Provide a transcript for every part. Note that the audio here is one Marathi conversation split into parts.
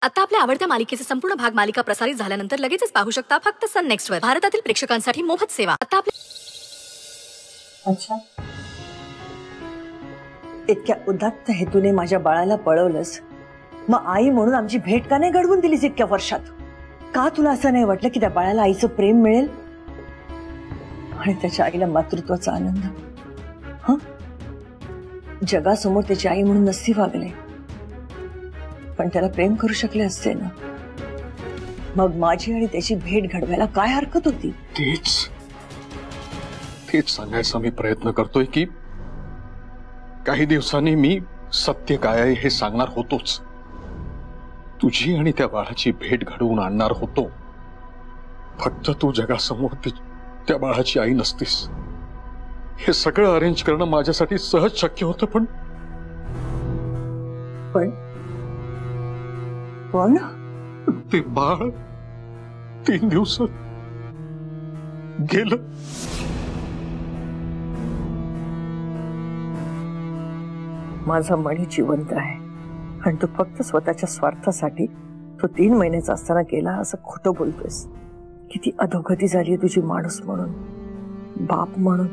आता आपल्या आवडत्या मालिकेचे संपूर्ण भाग मालिका प्रसारित झाल्यानंतर लगेचच पाहू शकता फक्त सन नेक्स्ट वर. भारतातील प्रेक्षकांसाठी मोफत सेवा. आता आपल्या अच्छा, इतक्या उदात्त हेतूने माझ्या बाळाला पळवलंस, मग आई म्हणून आमची भेट का नाही घडवून दिलीस इतक्या वर्षात? का तुला असं नाही वाटलं की त्या बाळाला आईचं प्रेम मिळेल आणि त्याच्या आईला मातृत्वाचा आनंद? हं, जगासमोर त्याची आई म्हणून नसती वागले, पण त्याला प्रेम करू शकले असते ना. मग माझी आणि त्याची भेट घडवायला काय हरकत होती? तेच सांगायचा मी प्रयत्न करतोय की काही दिवसांनी मी सत्य काय आहे हे सांगणार होतोच. तुझी आणि त्या बाळाची भेट घडवून आणणार होतो. फक्त तू जगासमोर त्या बाळाची आई नसतीस. हे सगळं अरेंज करणं माझ्यासाठी सहज शक्य होतं, पण ते बाळ 3 दिवसात गेलं. माझा मणी जिवंत आहे आणि तू फक्त स्वतःच्या स्वार्थासाठी तो 3 महिन्याचा असताना गेला असं खोटं बोलतोयस. किती अधोगती झाली तुझी माणूस म्हणून, बाप म्हणून.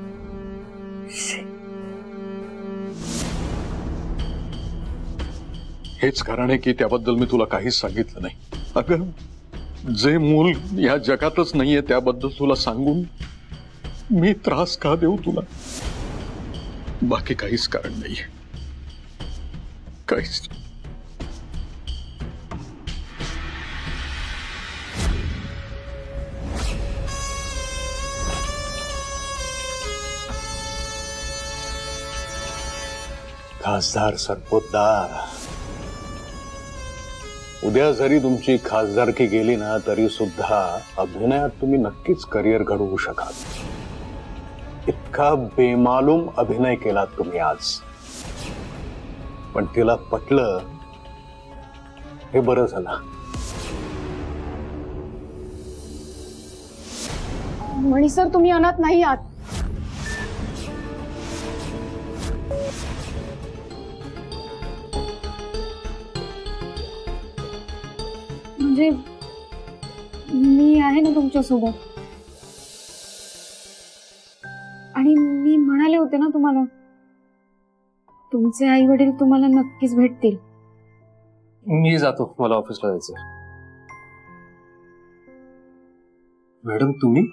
हेच कारण आहे की त्याबद्दल मी तुला काहीच सांगितलं नाही. अगं, जे मूल या जगातच नाहीये त्याबद्दल तुला सांगून मी त्रास का देऊ तुला? बाकी काहीच कारण नाहीये, काहीच. खासदार सरपोतदार, उद्या जरी तुमची खासदारकी गेली ना तरी सुद्धा अभिनयात तुम्ही नक्कीच करिअर घडवू शकाल. इतका बेमालूम अभिनय केलात तुम्ही आज. पण तिला पटलं हे बरं झालं. मणी सर, तुम्ही अनाथ नाही आहात. म्हणजे मी आहे ना तुमच्या सोबत. आणि मी म्हणाले होते ना तुम्हाला, तुमचे आई वडील तुम्हाला नक्कीच भेटतील. मी जातो, मला ऑफिसला जायचंय. मॅडम तुम्ही?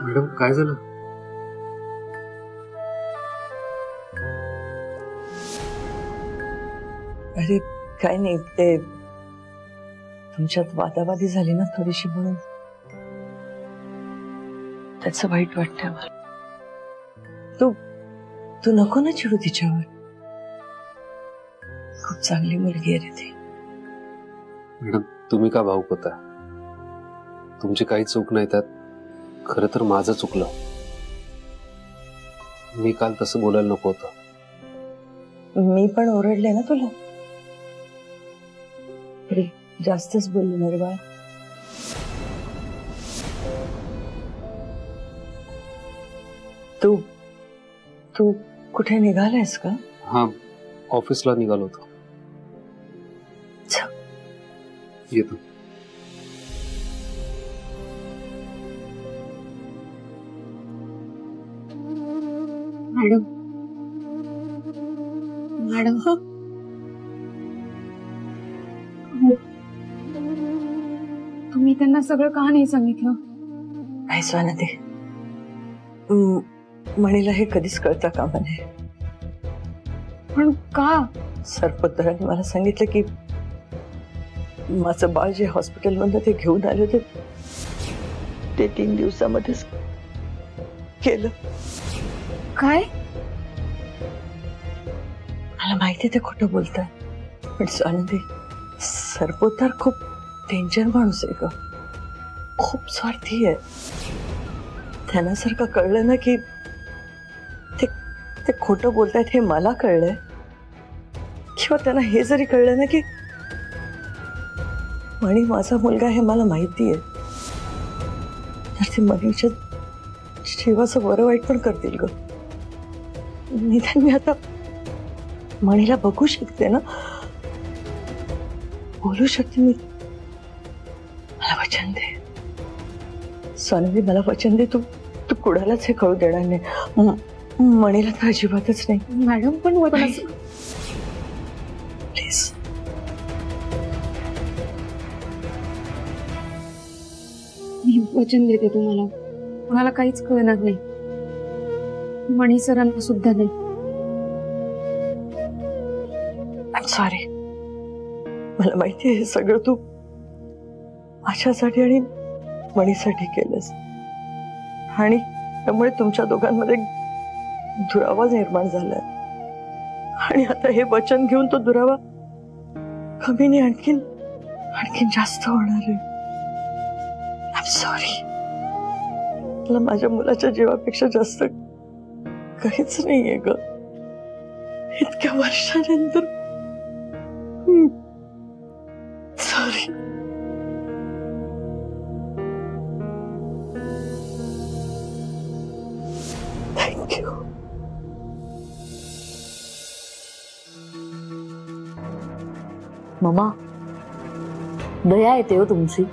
मॅडम काय झालं? अरे काय नाही, ते तुमच्यात वादावादी झाली ना थोडीशी, म्हणून त्याचं वाईट वाटतं मला. तू नको ना चिडू तिच्यावर. खूप चांगली मुलगी आहे रे ती. मॅडम तुम्ही का भावुक होता? तुमची काही चूक नाही त्यात. खरं तर माझं चुकलं. मी काल तसं बोलायला नको होतं. मी पण ओरडले ना तुला. जास्तच बोलले ना रे बाळ. तू कुठे निघालायस का? हा, ऑफिसला निघालो होतो. येतो. मॅडम, मॅडम, तुम्ही त्यांना सगळं का नाही सांगितलं? नाही स्वानंदी, मणीला हे कधीच कळतं कामा नये. पण का? सरपोतदारांनी मला सांगितलं की माझं बाळ जे हॉस्पिटलमधून ते घेऊन आले होते ते 3 दिवसामध्येच केलं. काय? मला मला माहिती ते खोटं बोलतात, पण स्वानंदी सरपोतदार खूप डेंजर माणूस आहे ग, खूप स्वार्थी आहे. त्यांना जर का कळलं ना की ते खोटं बोलतायत हे मला कळलंय, किंवा त्यांना हे जरी कळलं ना की मणी माझा मुलगा हे मला माहिती आहे, तर ते मनीच्या जीवाचं बरं वाईट पण करतील ग. निदान मी आता मणीला बघू शकते ना, बोलू शकते मी. मला वचन दे स्वानंदी, मला वचन दे, तू कुणालाच हे कळू देणार नाही. मणीला तर अजिबातच नाही. मॅडम पण प्लीज. मी वचन देते तुम्हाला, कोणाला काहीच कळणार नाही, मणी सरांना सुद्धा नाही. सॉरी, मला माहिती आहे सगळं तू माझ्यासाठी आणि मणीसाठी केलंस, आणि त्यामुळे तुमच्या दोघांमध्ये दुरावा निर्माण झालाय, आणि आता हे वचन घेऊन तो दुरावा कमी नाही आणखीन जास्त होणार आहे. I am sorry. मला माझ्या मुलाच्या जीवापेक्षा जास्त काहीच नाहीये ग इतक्या वर्षानंतर. सॉरी. थँक्यू. मम्मा, दया येते हो तुमची.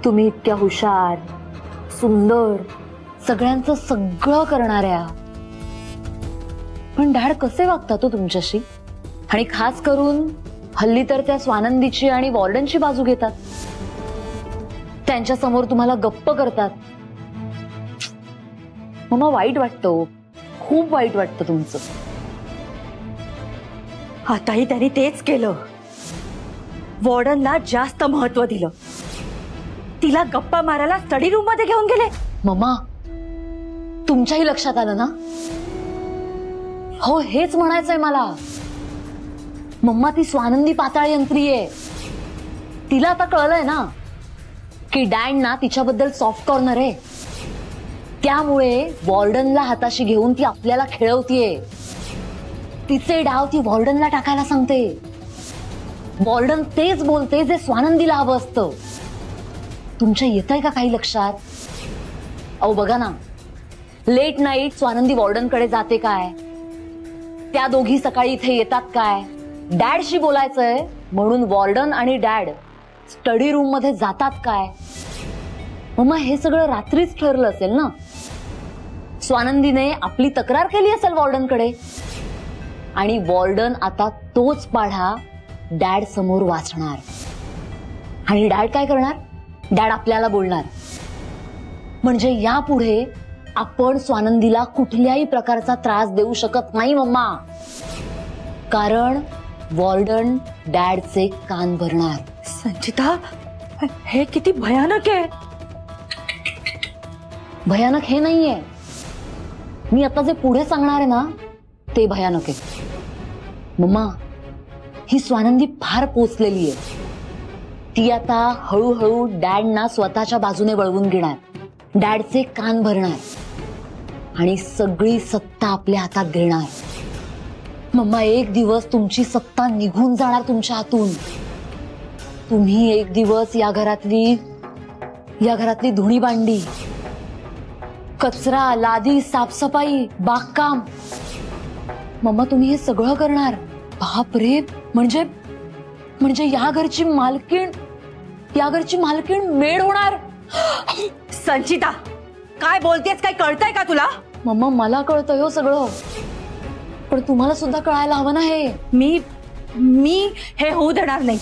तुम्ही इतक्या हुशार, सुंदर, सगळ्यांचं सगळं करणाऱ्या, पण डॅड कसे वागतात तो तुमच्याशी? आणि खास करून हल्ली तर त्या स्वानंदीची आणि वॉर्डनची बाजू घेतात, त्यांच्या समोर तुम्हाला गप्प करतात. मम्मा, वाईट वाटतं, खूप वाईट वाटतं तुमचं. आताही त्यांनी तेच केलं. वॉर्डनला जास्त महत्व दिलं, तिला गप्पा मारायला स्टडी रूम मध्ये घेऊन गेले. मम्मा, तुमच्याही लक्षात आलं ना? हो, हेच म्हणायचंय मला. मम्मा, ती स्वानंदी पाताळ यंत्री आहे. तिला आता कळलंय ना की डॅड ना तिच्याबद्दल सॉफ्ट कॉर्नर आहे, त्यामुळे वॉर्डनला हाताशी घेऊन ती आपल्याला खेळवतीये. तिचे डाव ती वॉर्डनला टाकायला सांगते. वॉर्डन तेच बोलते जे स्वानंदीला हवं असतं. तुमच्या येतंय का काही लक्षात? अहो बघा ना, लेट नाईट स्वानंदी वॉर्डनकडे जाते काय, त्या दोघी सकाळी इथे येतात काय, डॅडशी बोलायचंय म्हणून वॉर्डन आणि डॅड स्टडी रूम मध्ये जातात काय. मम्मा, हे सगळं रात्रीच ठरलं असेल ना. स्वानंदीने आपली तक्रार केली असेल वॉर्डनकडे, आणि वॉर्डन आता तोच पाढा डॅड समोर वाचणार, आणि डॅड काय करणार? डॅड आपल्याला बोलणार. म्हणजे यापुढे आपण स्वानंदीला कुठल्याही प्रकारचा त्रास देऊ शकत नाही मम्मा, कारण वॉर्डन डॅडचे कान भरणार. संचिता, हे किती भयानक आहे. भयानक हे नाहीये, मी आता जे पुढे सांगणार आहे ना ते भयानक आहे. मम्मा, ही स्वानंदी फार पोचलेली आहे. ती आता हळूहळू डॅडना स्वतःच्या बाजूने वळवून घेणार, डॅडचे कान भरणार, आणि सगळी सत्ता आपल्या हातात घेणार. मम्मा, एक दिवस तुमची सत्ता निघून जाणार तुमच्या हातून. तुम्ही एक दिवस या घरातली धुणी भांडी, कचरा, लादी, साफसफाई, बागकाम, मम्मा तुम्ही हे सगळं करणार. बाप रे, म्हणजे या घरची मालकीण मेड होणार. संचिता, काय बोलतेस? काय कळतंय का तुला? मम्मा, मला कळतंय हो सगळं, पण तुम्हाला सुद्धा कळायला हवं ना हे. मी हे होऊ देणार नाही.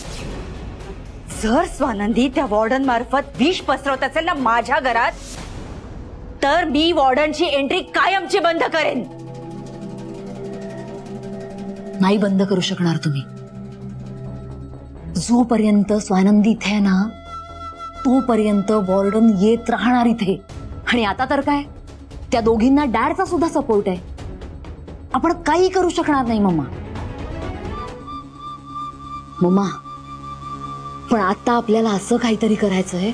जर स्वानंदी त्या वॉर्डन मार्फत विष पसरवत असेल ना माझ्या घरात, तर मी वॉर्डनची एंट्री कायमची बंद करेन. नाही बंद करू शकणार तुम्ही. जोपर्यंत स्वानंदी इथे आहे ना, तोपर्यंत वॉर्डन येत राहणार इथे. आणि आता तर काय, त्या दोघींना डॅडचा सुद्धा सपोर्ट आहे. आपण काही करू शकणार नाही मम्मा. मम्मा, पण आता आपल्याला असं काहीतरी करायचंय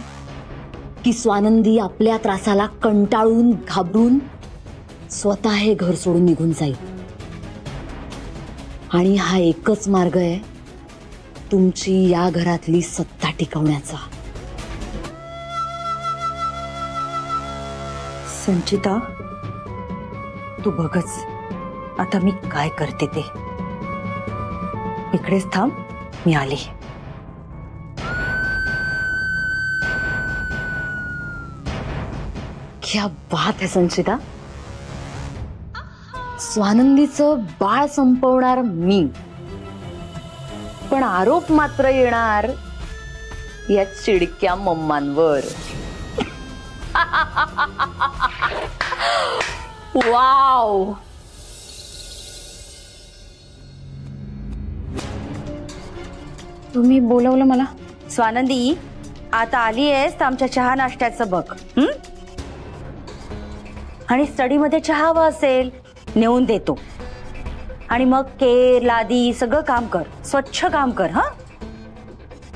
की स्वानंदी आपल्या त्रासाला कंटाळून घाबरून स्वतः हे घर सोडून निघून जाईल. आणि हा एकच मार्ग आहे तुमची या घरातली सत्ता टिकवण्याचा. संचिता, तू बघच आता मी काय करते ते. इकडेच थांब, मी आली. क्या बात है संचिता. स्वानंदीचं बाळ संपवणार मी, पण आरोप मात्र येणार या चिडक्या मम्मांवर. वाव. तुम्ही बोलवलं मला? स्वानंदी, आता आली आहेस तर आमच्या चहा नाश्त्याचं बघ. आणि स्टडीमध्ये चहा हवा असेल नेऊन देतो. आणि मग केर लादी सगळं काम कर, स्वच्छ काम कर. हा,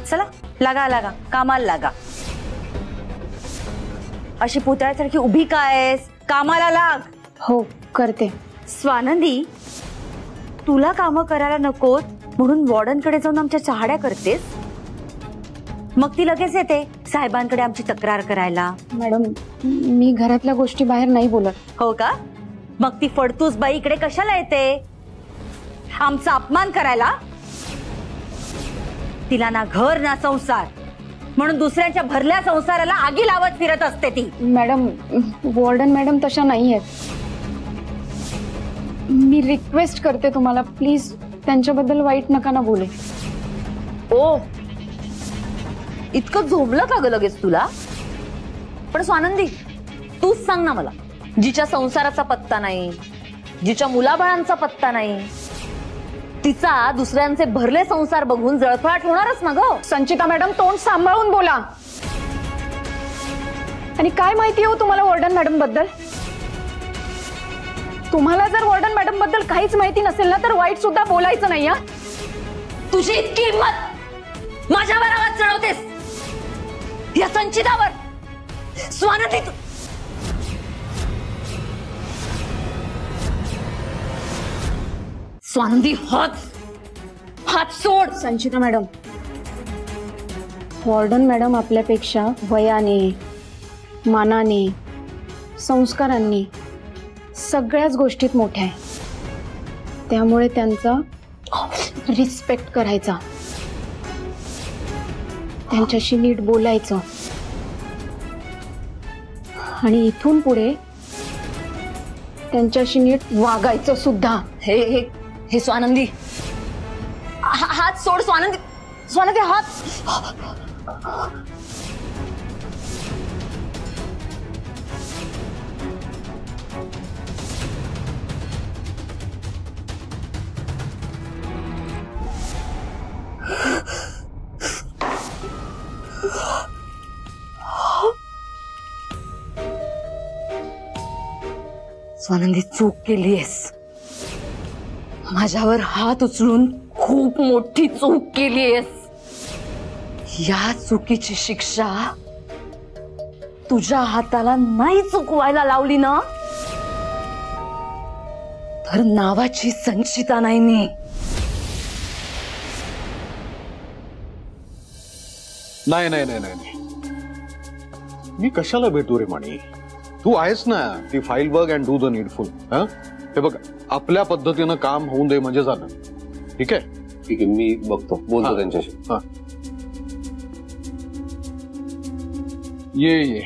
चला लागा लागा, कामाला लागा. अशी पुतळ्यासारखी उभी कायस, कामाला लाग. हो, करते. स्वानंदी, तुला कामं करायला नकोत म्हणून वॉर्डनकडे जाऊन आमच्या चहाड्या करतेस. मग ती लगेच येते साहेबांकडे आमची तक्रार करायला. मॅडम, मी घरातल्या गोष्टी बाहेर नाही बोलत. हो का? मग ती फडतूस बाई इकडे कशाला येते? आमचा अपमान करायला? तिला ना घर ना संसार, म्हणून दुसऱ्यांच्या भरल्या संसाराला आगी लावत फिरत असते ती. मॅडम, वॉर्डन मॅडम तशा नाही आहेत. मी रिक्वेस्ट करते तुम्हाला, प्लीज त्यांच्याबद्दल वाईट नका ना बोले. ओ, इतकं झोंबलं का ग लगेच तुला? पण स्वानंदी, तूच सांग ना मला, जिच्या संसाराचा पत्ता नाही, जिच्या मुलाबाळांचा पत्ता नाही, तिचा दुसऱ्यांचे भरले संसार बघून जळफळाट होणारच ना ग. संचिता मॅडम, तोंड सांभाळून बोला. आणि काय माहिती हो तुम्हाला वॉर्डन मॅडम बद्दल? तुम्हाला जर वॉर्डन मॅडम बद्दल काहीच माहिती नसेल ना, तर वाईट सुद्धा बोलायचं नाही. हा, तुझी इतकी हिंमत माझ्यावर आवाज चढवतेस या संचितावर? स्वानंदी, स्वानंदी, हात सोड. संचिता मॅडम, वॉर्डन मॅडम आपल्यापेक्षा वयाने, मानाने, संस्कारांनी सगळ्याच गोष्टीत मोठ्या आहे. त्यामुळे त्यांचा रिस्पेक्ट करायचा, त्यांच्याशी नीट बोलायचं आणि इथून पुढे त्यांच्याशी नीट वागायचं सुद्धा. हे हे हे स्वानंदी, हात सोड. स्वानंदी, स्वानंदी, हात. स्वानंदी, चूक केलीयस. माझ्यावर हात उचलून खूप मोठी चूक केलीयस. या चुकीची शिक्षा तुझ्या हाताला नाही चुकवायला लावली ना, तर नावाची संचिता नाही मी. नाही नाही नाही नाही, मी कशाला भेटू रे मणी? तू आहेस ना, ती फाईल बघ अँड डू द नीडफुल. हे बघ, आपल्या पद्धतीनं काम होऊन दे म्हणजे झालं. ठीक आहे? ठीक आहे, मी बघतो, बोलतो त्यांच्याशी. ये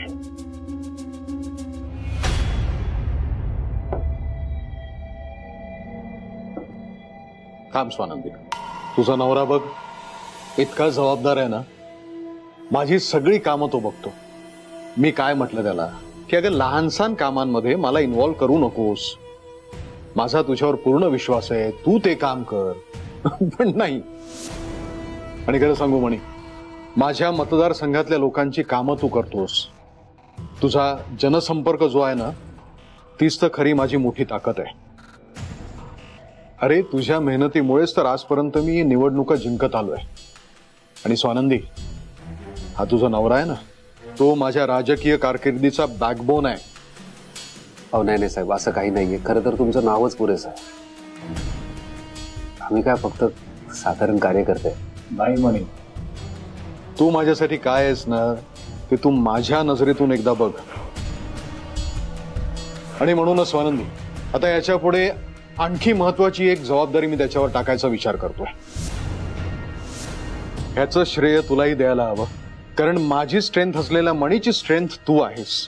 थांब स्वानंदी, तुझा नवरा बघ इतका जबाबदार आहे ना, माझी सगळी कामं तो बघतो. मी काय म्हटलं त्याला की अगं लहानसहान कामांमध्ये मला इन्व्हॉल्व करू नकोस, माझा तुझ्यावर पूर्ण विश्वास आहे, तू ते काम कर. पण नाही. आणि खरं सांगू म्हणे, माझ्या मतदारसंघातल्या लोकांची कामं तू करतोस. तुझा जनसंपर्क जो आहे ना, तीच तर खरी माझी मोठी ताकद आहे. अरे तुझ्या मेहनतीमुळेच तर आजपर्यंत मी निवडणुका जिंकत आलोय. आणि स्वानंदी, हा तुझा नवरा आहे ना, तो माझ्या राजकीय कारकिर्दीचा बॅकबोन आहे. अहो नाही साहेब, असं काही नाहीये. खरं तर तुमचं नावच पुरेसं आहे. आम्ही काय फक्त साधारण कार्यकर्ते. नाही म्हणे, तू माझ्यासाठी काय आहेस ना ते तू माझ्या नजरेतून एकदा बघ. आणि म्हणूनच स्वानंदी, आता याच्या पुढे आणखी महत्वाची एक जबाबदारी मी त्याच्यावर टाकायचा विचार करतोय. ह्याचं श्रेय तुलाही द्यायला हवं, कारण माझी स्ट्रेंथ असलेल्या मणीची स्ट्रेंथ तू आहेस.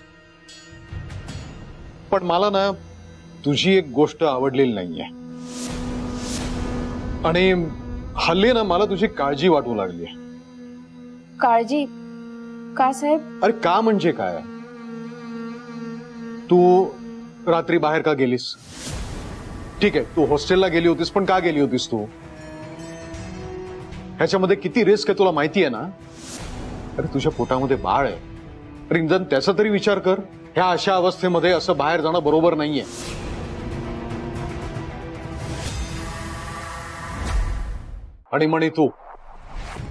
पण मला ना तुझी एक गोष्ट आवडलेली नाहीये. आणि हल्ली ना मला तुझी काळजी वाटू लागली. काळजी का साहेब? अरे का म्हणजे काय? तू रात्री बाहेर का गेलीस? ठीक आहे, तू हॉस्टेलला गेली होतीस, पण का गेली होतीस तू? ह्याच्यामध्ये किती रिस्क आहे तुला माहिती आहे ना? अरे तुझ्या पोटामध्ये बाळ आहे. अरे निदान त्याचा तरी विचार कर. ह्या अशा अवस्थेमध्ये असं बाहेर जाणं बरोबर नाहीये. आणि म्हणे तू,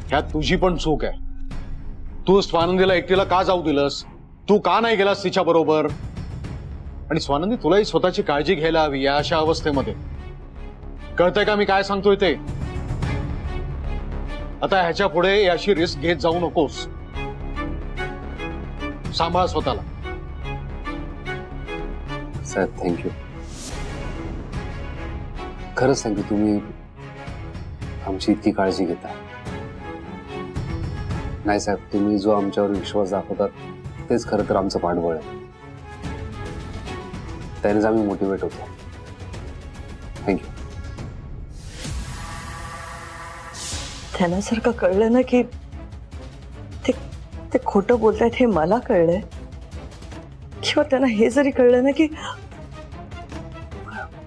ह्यात तुझी पण चूक आहे. तू स्वानंदीला एकटीला का जाऊ दिलंस? तू का नाही गेलास तिच्या बरोबर? आणि स्वानंदी, तुलाही स्वतःची काळजी घ्यायला हवी या अशा अवस्थेमध्ये. कळतंय का मी काय सांगतोय ते? आता ह्याच्या पुढे याशी रिस्क घेत जाऊ नकोस. सांभाळ स्वतःला. साहेब थँक्यू. खरंच थँक्यू, तुम्ही आमची इतकी काळजी घेता. नाही साहेब, तुम्ही जो आमच्यावर विश्वास दाखवतात तेच खरं तर आमचं पाठबळ आहे. त्यानेच आम्ही मोटिवेट होतो. थँक्यू. त्यांना सारखं कळलं ना की ते खोटं बोलतायत हे मला कळलंय, किंवा त्यांना हे जरी कळलं ना की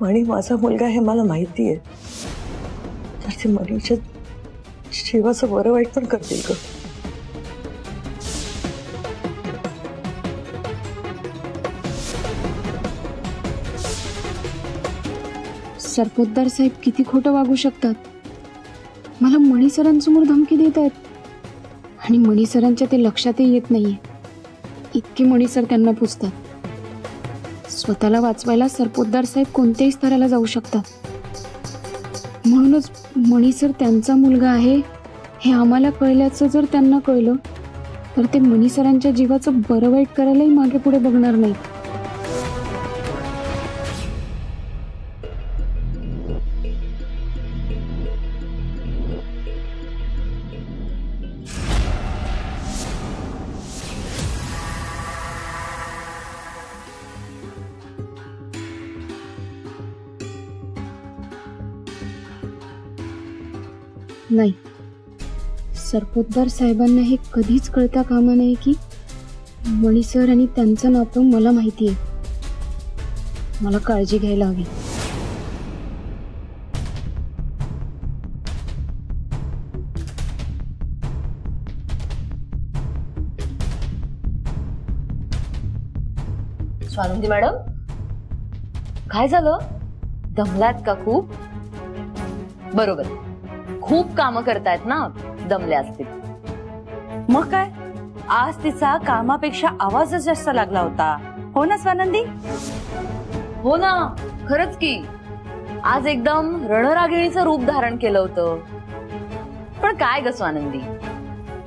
मणी माझा मुलगा हे मला माहिती आहे, तर ते मणीच्या जीवाचं बरं वाईट पण करतील ग. सरपोतदार साहेब किती खोटं वागू शकतात. मला मणी सरांसमोर धमकी देत आहेत आणि मणी सरांच्या ते लक्षातही येत नाहीये. इतके मणी सर त्यांना पुसतात. स्वतःला वाचवायला सरपोतदार साहेब कोणत्याही स्तराला जाऊ शकतात. म्हणूनच मणी सर त्यांचा मुलगा आहे हे आम्हाला कळल्याचं जर त्यांना कळलं तर ते मणी सरांच्या जीवाचं बरं वाईट करायलाही मागे पुढे बघणार नाहीत. नाही, सरपोतदार साहेबांना हे कधीच कळता कामा नये की मणी सर आणि त्यांचं नातं मला माहिती आहे. मला काळजी घ्यायला हवी. स्वानंदी मॅडम, काय झालं? दमलात का खूप? बरोबर, खूप कामं करतायत ना, दमले असतील. मग काय, आज तिचा कामापेक्षा आवाजच जास्त लागला होता. हो ना स्वानंदी? हो ना, खरंच की आज एकदम रणरागिणीचं रूप धारण केलं होतं. पण काय ग स्वानंदी,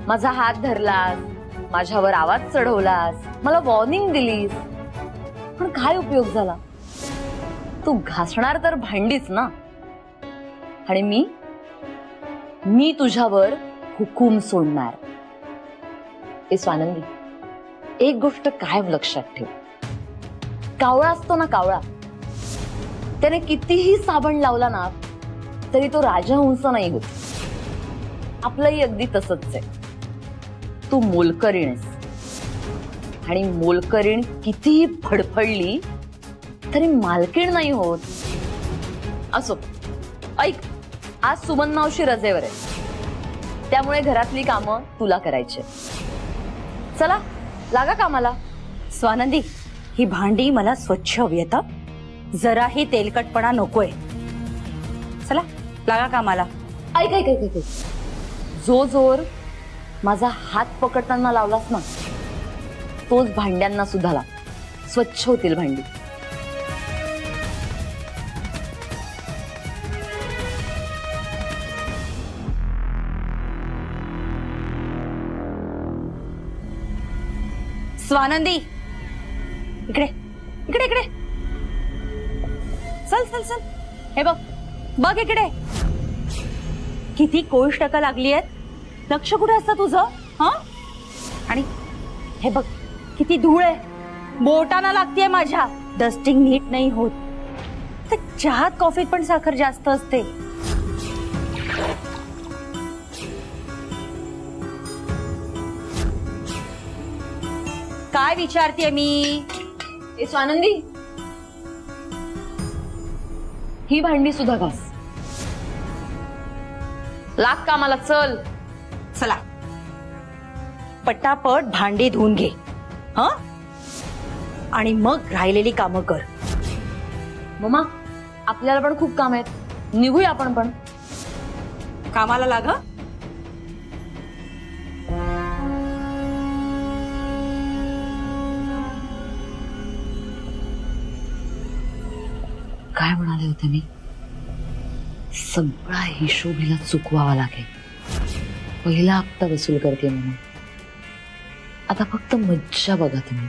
माझा हात धरलास, माझ्यावर आवाज चढवलास, मला वॉर्निंग दिलीस, पण काय उपयोग झाला? तू घासणार तर भांडीच ना. आणि मी तुझ्यावर हुकूम सोडणार. ए स्वानंदी, एक गोष्ट कायम लक्षात ठेव. कावळा असतो ना, कावळा, त्याने कितीही साबण लावला ना तरी तो राजहंस नाही होत. आपलंही अगदी तसंच आहे. तू मोलकरीण आहेस आणि मोलकरीण कितीही फडफडली तरी मालकीण नाही होत. असो, ऐक, आज सुमन मावशी रजेवर आहे, त्यामुळे घरातली कामं तुला करायची. चला लागा कामाला. स्वानंदी, ही भांडी मला स्वच्छ हवी आहेत. जराही तेलकटपणा नकोय. चला लागा कामाला. ऐक ऐक ऐक ऐक. जो जोर माझा हात पकडताना लावलास ना तोच भांड्यांना सुद्धा लाव. स्वच्छ होतील भांडी. स्वानंदी इकडे इकडे इकडे. चल चल चल. हे बघ बघ इकडे. किती कोष्टकं लागली आहेत. लक्ष कुठे असतं तुझं? हा. आणि हे बघ किती धूळ आहे. बोटाना लागतीये माझ्या. डस्टिंग नीट नाही होत. तर चहात कॉफीत पण साखर जास्त असते. काय विचारतेय मी? स्वानंदी ही भांडी सुद्धा घास. लाग कामाला. चल. चला पटापट भांडी धुवून घे. हा. आणि मग राहिलेली कामं कर. मम्मा आपल्याला पण खूप काम आहेत. निघूया आपण पण. कामाला लाग. काय म्हणाले होते मी? सगळा हिशोब हिला चुकवावा लागेल. पहिला हप्ता वसूल करते म्हणून. आता फक्त मज्जा बघा तुम्ही.